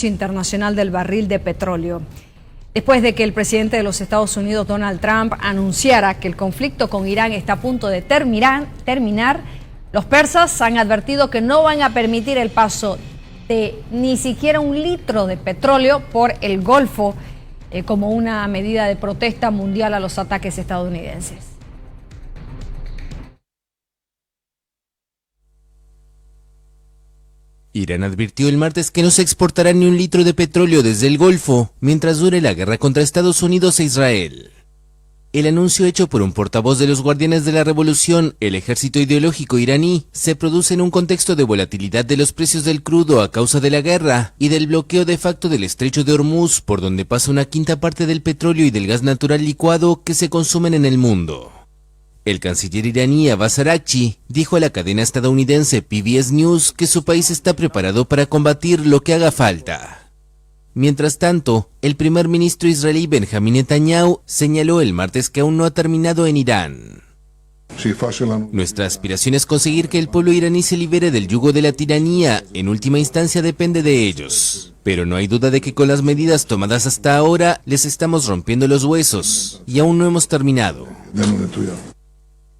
internacional del barril de petróleo. Después de que el presidente de los Estados Unidos, Donald Trump, anunciara que el conflicto con Irán está a punto de terminar, los persas han advertido que no van a permitir el paso de ni siquiera un litro de petróleo por el Golfo como una medida de protesta mundial a los ataques estadounidenses. Irán advirtió el martes que no se exportará ni un litro de petróleo desde el Golfo mientras dure la guerra contra Estados Unidos e Israel. El anuncio hecho por un portavoz de los Guardianes de la Revolución, el ejército ideológico iraní, se produce en un contexto de volatilidad de los precios del crudo a causa de la guerra y del bloqueo de facto del estrecho de Hormuz, por donde pasa una quinta parte del petróleo y del gas natural licuado que se consumen en el mundo. El canciller iraní Abbas Araghchi dijo a la cadena estadounidense PBS News que su país está preparado para combatir lo que haga falta. Mientras tanto, el primer ministro israelí Benjamin Netanyahu señaló el martes que aún no ha terminado en Irán. Nuestra aspiración es conseguir que el pueblo iraní se libere del yugo de la tiranía, en última instancia depende de ellos. Pero no hay duda de que con las medidas tomadas hasta ahora les estamos rompiendo los huesos, y aún no hemos terminado.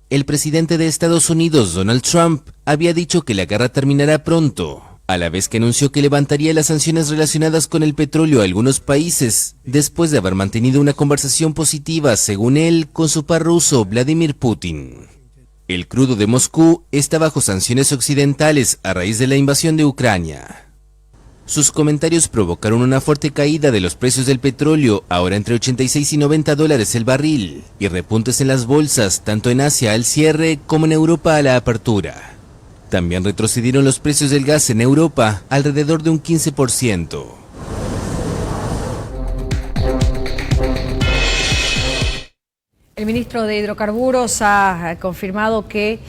El presidente de Estados Unidos, Donald Trump, había dicho que la guerra terminará pronto, a la vez que anunció que levantaría las sanciones relacionadas con el petróleo a algunos países, después de haber mantenido una conversación positiva, según él, con su par ruso, Vladimir Putin. El crudo de Moscú está bajo sanciones occidentales a raíz de la invasión de Ucrania. Sus comentarios provocaron una fuerte caída de los precios del petróleo, ahora entre 86 y 90 dólares el barril, y repuntes en las bolsas, tanto en Asia al cierre como en Europa a la apertura. También retrocedieron los precios del gas en Europa, alrededor de un 15%. El ministro de Hidrocarburos ha confirmado que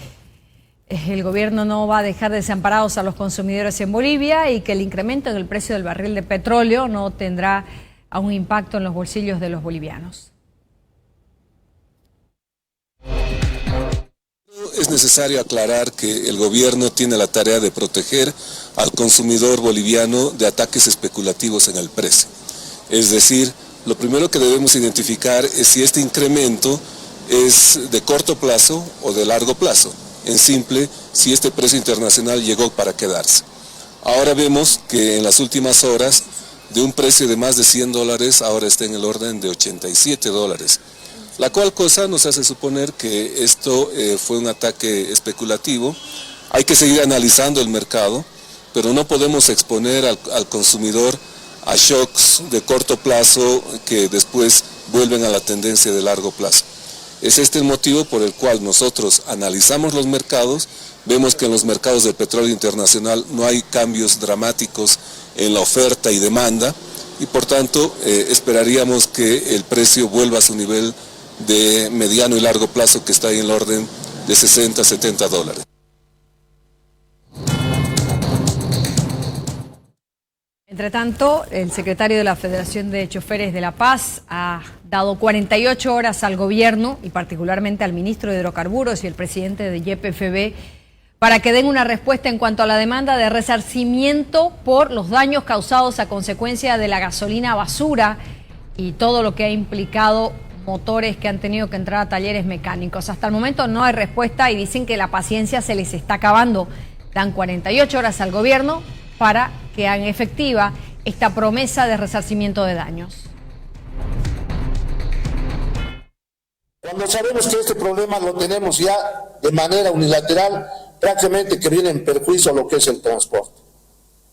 el gobierno no va a dejar desamparados a los consumidores en Bolivia y que el incremento en el precio del barril de petróleo no tendrá un impacto en los bolsillos de los bolivianos. Es necesario aclarar que el gobierno tiene la tarea de proteger al consumidor boliviano de ataques especulativos en el precio. Es decir, lo primero que debemos identificar es si este incremento es de corto plazo o de largo plazo. En simple, si este precio internacional llegó para quedarse. Ahora vemos que en las últimas horas, de un precio de más de 100 dólares, ahora está en el orden de 87 dólares. La cual cosa nos hace suponer que esto fue un ataque especulativo. Hay que seguir analizando el mercado, pero no podemos exponer al consumidor a shocks de corto plazo que después vuelven a la tendencia de largo plazo. Es este el motivo por el cual nosotros analizamos los mercados, vemos que en los mercados del petróleo internacional no hay cambios dramáticos en la oferta y demanda y por tanto esperaríamos que el precio vuelva a su nivel de mediano y largo plazo que está ahí en el orden de 60 a 70 dólares. Entre tanto, el secretario de la Federación de Choferes de La Paz ha dado 48 horas al gobierno y particularmente al ministro de Hidrocarburos y el presidente de YPFB para que den una respuesta en cuanto a la demanda de resarcimiento por los daños causados a consecuencia de la gasolina basura y todo lo que ha implicado motores que han tenido que entrar a talleres mecánicos. Hasta el momento no hay respuesta y dicen que la paciencia se les está acabando. Dan 48 horas al gobierno para que hagan efectiva esta promesa de resarcimiento de daños. Cuando sabemos que este problema lo tenemos ya de manera unilateral, prácticamente que viene en perjuicio lo que es el transporte.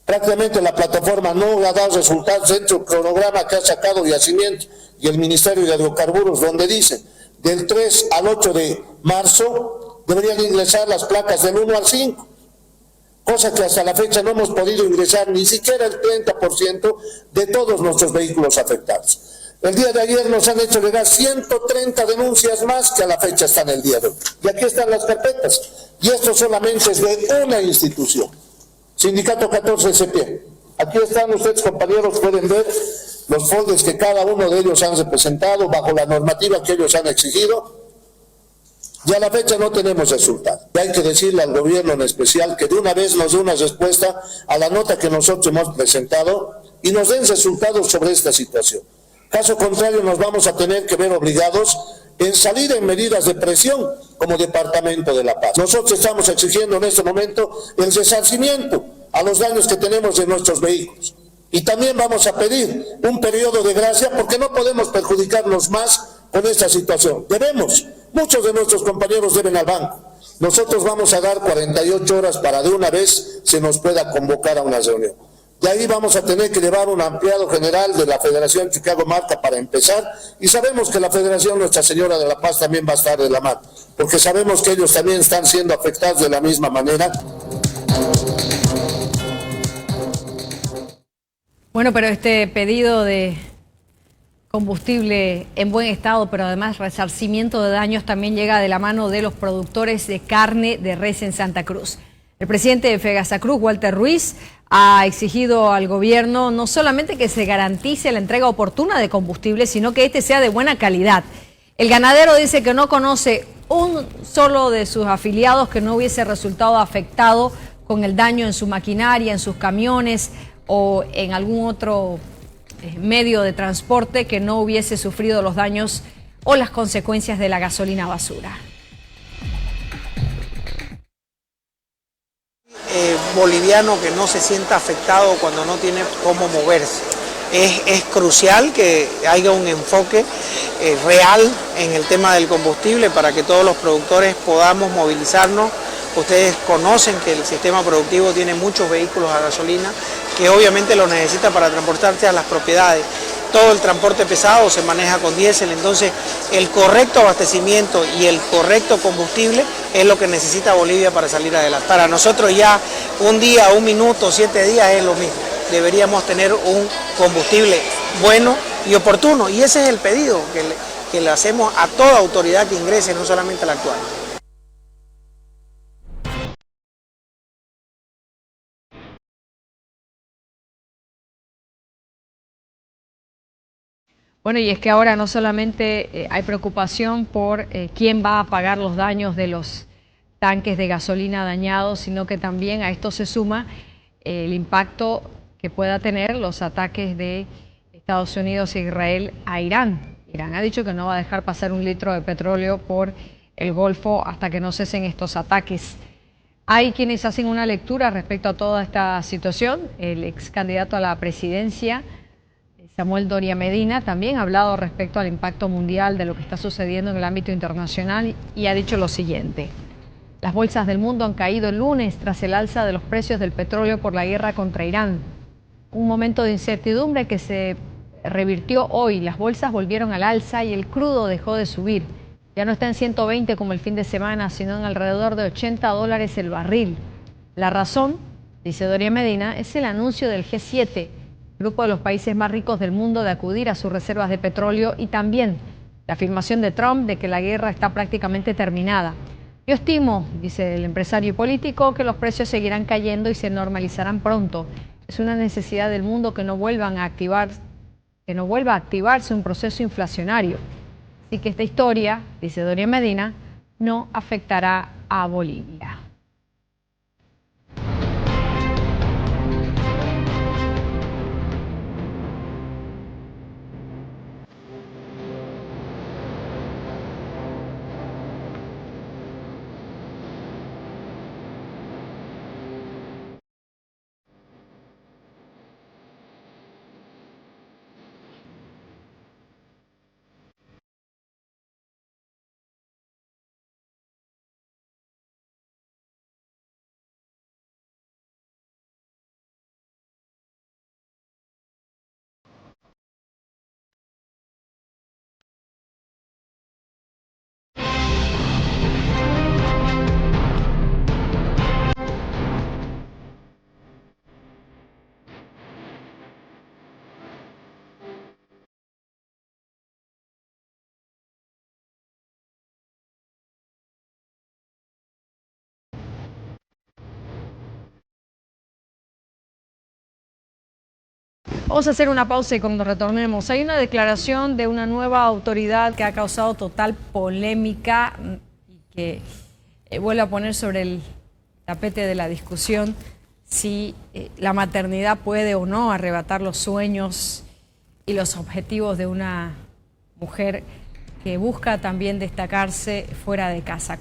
Prácticamente la plataforma no ha dado resultados dentro del cronograma que ha sacado Yacimiento y el Ministerio de Hidrocarburos, donde dicen del 3 al 8 de marzo deberían ingresar las placas del 1 al 5. Cosa que hasta la fecha no hemos podido ingresar ni siquiera el 30% de todos nuestros vehículos afectados. El día de ayer nos han hecho llegar 130 denuncias más que a la fecha están el día de hoy. Y aquí están las carpetas. Y esto solamente es de una institución. Sindicato 14SP. Aquí están ustedes, compañeros, pueden ver los folders que cada uno de ellos han representado bajo la normativa que ellos han exigido. Y a la fecha no tenemos resultado. Y hay que decirle al gobierno en especial que de una vez nos dé una respuesta a la nota que nosotros hemos presentado y nos den resultados sobre esta situación. Caso contrario, nos vamos a tener que ver obligados en salir en medidas de presión como Departamento de la Paz. Nosotros estamos exigiendo en este momento el resarcimiento a los daños que tenemos en nuestros vehículos. Y también vamos a pedir un periodo de gracia porque no podemos perjudicarnos más con esta situación. Muchos de nuestros compañeros deben al banco. Nosotros vamos a dar 48 horas para de una vez se nos pueda convocar a una reunión. De ahí vamos a tener que llevar un ampliado general de la Federación Chicago Marca para empezar, y sabemos que la Federación Nuestra Señora de la Paz también va a estar de la mano, porque sabemos que ellos también están siendo afectados de la misma manera. Bueno, pero este pedido de combustible en buen estado, pero además resarcimiento de daños, también llega de la mano de los productores de carne de res en Santa Cruz. El presidente de Fegasacruz, Walter Ruiz, ha exigido al gobierno no solamente que se garantice la entrega oportuna de combustible, sino que este sea de buena calidad. El ganadero dice que no conoce un solo de sus afiliados que no hubiese resultado afectado con el daño en su maquinaria, en sus camiones o en algún otro medio de transporte que no hubiese sufrido los daños o las consecuencias de la gasolina basura. Boliviano que no se sienta afectado cuando no tiene cómo moverse. Es crucial que haya un enfoque real en el tema del combustible para que todos los productores podamos movilizarnos. Ustedes conocen que el sistema productivo tiene muchos vehículos a gasolina que obviamente lo necesita para transportarse a las propiedades. Todo el transporte pesado se maneja con diésel, entonces el correcto abastecimiento y el correcto combustible es lo que necesita Bolivia para salir adelante. Para nosotros ya un día, un minuto, 7 días es lo mismo. Deberíamos tener un combustible bueno y oportuno, y ese es el pedido que le hacemos a toda autoridad que ingrese, no solamente a la actual. Bueno, y es que ahora no solamente hay preocupación por quién va a pagar los daños de los tanques de gasolina dañados, sino que también a esto se suma el impacto que pueda tener los ataques de Estados Unidos e Israel a Irán. Irán ha dicho que no va a dejar pasar un litro de petróleo por el Golfo hasta que no cesen estos ataques. Hay quienes hacen una lectura respecto a toda esta situación. El ex candidato a la presidencia, Samuel Doria Medina, también ha hablado respecto al impacto mundial de lo que está sucediendo en el ámbito internacional y ha dicho lo siguiente: las bolsas del mundo han caído el lunes tras el alza de los precios del petróleo por la guerra contra Irán. Un momento de incertidumbre que se revirtió hoy. Las bolsas volvieron al alza y el crudo dejó de subir. Ya no está en 120 como el fin de semana, sino en alrededor de $80 el barril. La razón, dice Doria Medina, es el anuncio del G7, grupo de los países más ricos del mundo, de acudir a sus reservas de petróleo, y también la afirmación de Trump de que la guerra está prácticamente terminada. Yo estimo, dice el empresario y político, que los precios seguirán cayendo y se normalizarán pronto. Es una necesidad del mundo que no vuelva a activarse un proceso inflacionario. Así que esta historia, dice Doria Medina, no afectará a Bolivia. Vamos a hacer una pausa y cuando retornemos, hay una declaración de una nueva autoridad que ha causado total polémica y que vuelve a poner sobre el tapete de la discusión si la maternidad puede o no arrebatar los sueños y los objetivos de una mujer que busca también destacarse fuera de casa.